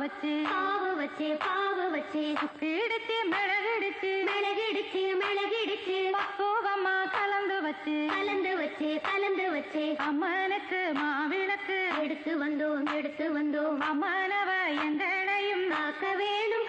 வச்சு பாவு வச்சு இடிச்சு மிளகிடுச்சு பக்குவமா கலந்து வச்சு அம்மனுக்கு மாவிளக்கு எடுத்து வந்தோம் அம்மனவ எங்களையும் காக்க வேணும்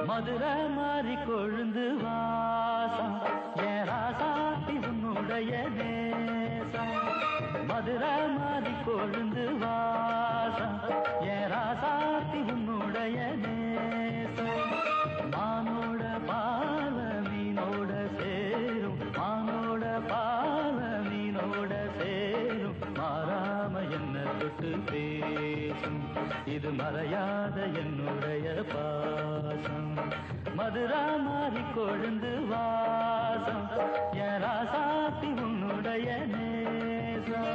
மதுரை மாறி கொழுந்து வாசம் ஏராசாத்தி உன்னுடைய நேசம் மதுரை மாறி கொழுந்து வாசம் ஏராசாத்தி உன்னுடைய நேசம் மானோட பால மீனோட சேரும் மாறாம என்ன தொட்டு பேசும் இது மறையாத என்னுடைய பாசம் மதுரா மாறி கொழுந்து வாசம் ஏராசாத்தி உன்னுடைய நேசம்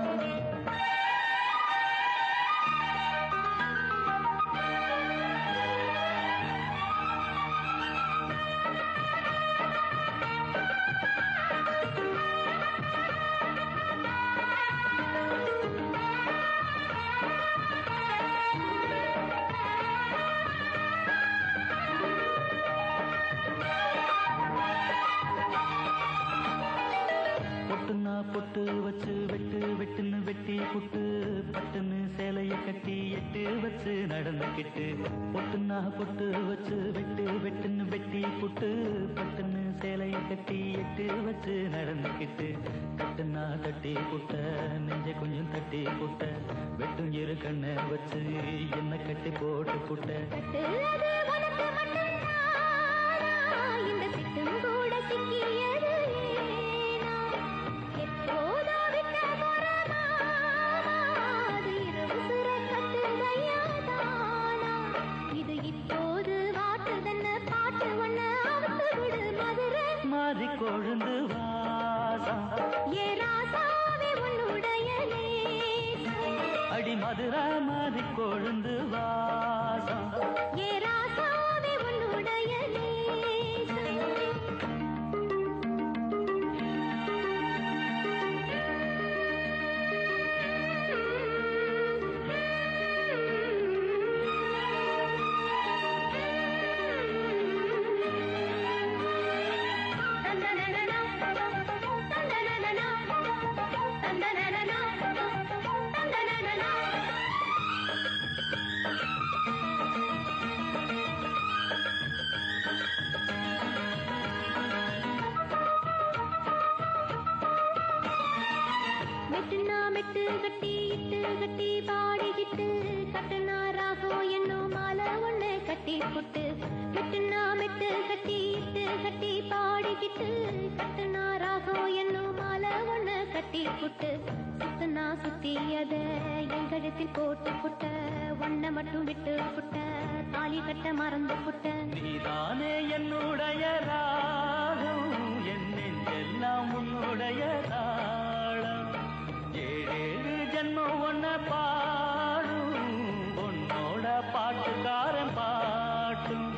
பொட்டு வச்சு வெட்டுன்னு வெட்டி புட்டு பட்டுன்னு சேலைய கட்டி எட்டு வச்சு நடந்துக்கிட்டு பொட்டு வச்சு வெட்டுன்னு வெட்டி புட்டு பட்டுன்னு சேலைய கட்டி எட்டு வச்சு நடந்துக்கிட்டு கட்டுனா தட்டி புட்ட நெஞ்ச கொஞ்சம் தட்டி புட்ட வெட்டும் இரு கண்ணை வச்சு என்ன கட்டி போட்டு புட்ட மாறி கொழுந்து வாசம் ஏராசாவே உன்னுடைய நேசம் அடி மதுரை மாறி கொழுந்து வாசம் ஏராசாவே உன்னுடைய நேசம் மெட்டு கட்டி பாடிக்கிட்டு கட்டுனா ராகம் என்னும் மாலை ஒண்ணு கட்டி புட்டு மெட்டு கட்டி பாடிக்கிட்டு கட்டுனா ராகம் என்னும் மாலை ஒண்ணு கட்டி புட்டு சுத்துனா சுத்தியத என் கழுத்தில் போட்டு புட்ட ஒன்ன மட்டும் விட்டு புட்ட தாலி கட்ட மறந்து புட்ட நீதானே என்னுடைய ராகம் என் நெஞ்செல்லாம் உன்னுடைய தாளம் ஏழு ஜன்மம் ஒன்ன பாடும் உன்னோட பாட்டுக்காரன் பாட்டும்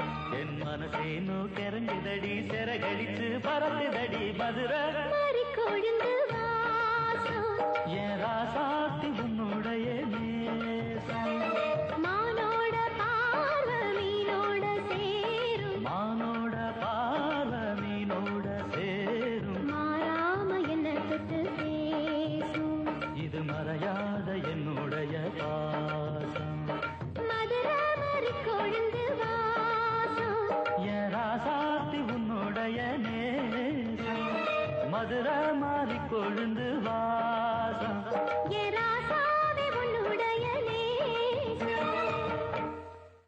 என் மனசேனோ கரைஞ்சுதடி சிறகடிச்சு பறந்துதடி மதுரை மாறி கொழுந்து வாசம் என் ராசாத்தி உன்னுடைய நேசம் மானோட பார்வை மீனோட சேரும் மாறாம என்ன தொட்டு பேசும் இது மறையாத என்னுடைய பாசம் மதுரை மாறி கொழுந்து வாசம் என் ராசாத்தி உன்னுடைய நேசம் மதுரை மாறி கொழுந்து வாசம் ஏரா